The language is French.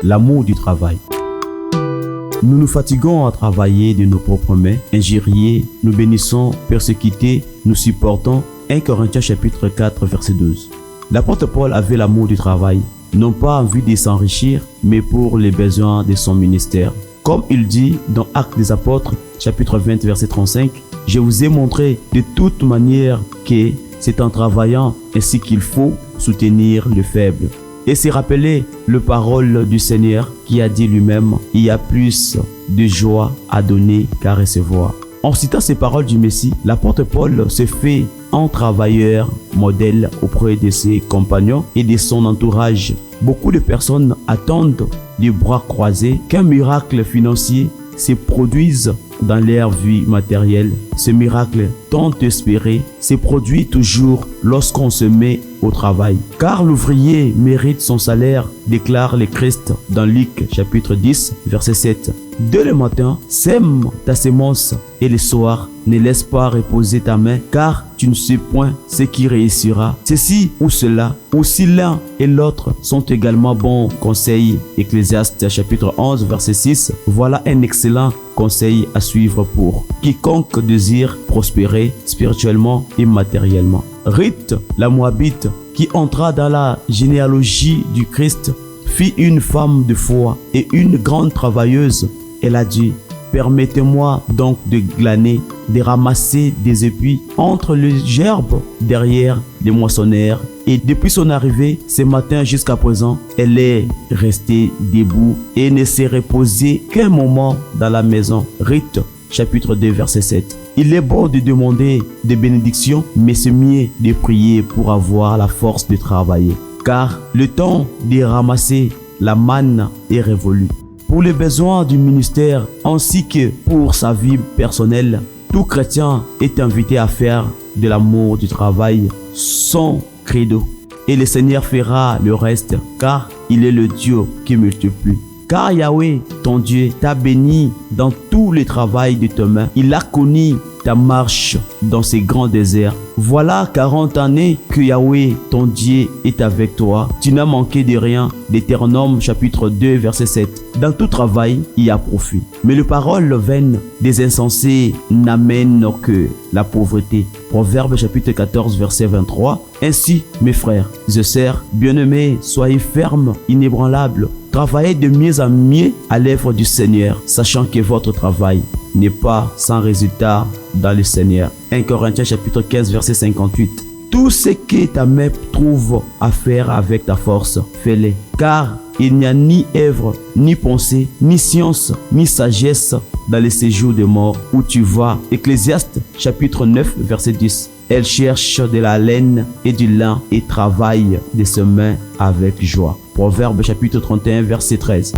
L'amour du travail. Nous nous fatiguons à travailler de nos propres mains, injuriés, nous bénissons, persécutés, nous supportons. 1 Corinthiens chapitre 4 verset 12. L'apôtre Paul avait l'amour du travail, non pas en vue de s'enrichir, mais pour les besoins de son ministère. Comme il dit dans Actes des Apôtres chapitre 20 verset 35, « Je vous ai montré de toute manière que c'est en travaillant ainsi qu'il faut soutenir le faible. » Et c'est rappeler le parole du Seigneur qui a dit lui-même, « Il y a plus de joie à donner qu'à recevoir. » En citant ces paroles du Messie, l'apôtre Paul se fait un travailleur modèle auprès de ses compagnons et de son entourage. Beaucoup de personnes attendent les bras croisés qu'un miracle financier se produise dans leur vie matérielle. Ce miracle tant espéré se produit toujours lorsqu'on se met au travail. Car l'ouvrier mérite son salaire, déclare le Christ dans Luc chapitre 10 verset 7. Dès le matin, sème ta semence et le soir, ne laisse pas reposer ta main, car tu ne sais point ce qui réussira. Ceci ou cela, ou si l'un et l'autre sont également bons conseils. Ecclésiaste chapitre 11 verset 6. Voilà un excellent conseil à suivre pour quiconque désire prospérer spirituellement et matériellement. Ruth, la Moabite, qui entra dans la généalogie du Christ, fut une femme de foi et une grande travailleuse. Elle a dit, « Permettez-moi donc de glaner, de ramasser des épis entre les gerbes derrière les moissonneurs. » Et depuis son arrivée, ce matin jusqu'à présent, elle est restée debout et ne s'est reposée qu'un moment dans la maison. Ruth, chapitre 2, verset 7. Il est bon de demander des bénédictions, mais c'est mieux de prier pour avoir la force de travailler. Car le temps de ramasser la manne est révolu. Pour les besoins du ministère ainsi que pour sa vie personnelle, tout chrétien est invité à faire de l'amour du travail son credo. Et le Seigneur fera le reste, car il est le Dieu qui multiplie. Car Yahweh, ton Dieu, t'a béni dans tout le travail de tes mains. Il a connu ta marche dans ces grands déserts. Voilà 40 années que Yahweh, ton Dieu, est avec toi. Tu n'as manqué de rien. Deutéronome chapitre 2 verset 7. Dans tout travail, il y a profit. Mais les paroles vaines des insensés n'amènent que la pauvreté. Proverbe chapitre 14 verset 23. Ainsi, mes frères et sœurs, bien-aimés, soyez fermes, inébranlables. Travaillez de mieux en mieux à l'œuvre du Seigneur, sachant que votre travail n'est pas sans résultat dans le Seigneur. 1 Corinthiens chapitre 15 verset 58. Tout ce que ta main trouve à faire avec ta force, fais-le. Car il n'y a ni œuvre, ni pensée, ni science, ni sagesse dans le séjour de mort où tu vas. Ecclésiaste chapitre 9 verset 10. Elle cherche de la laine et du lin et travaille de ses mains avec joie. Proverbe chapitre 31 verset 13.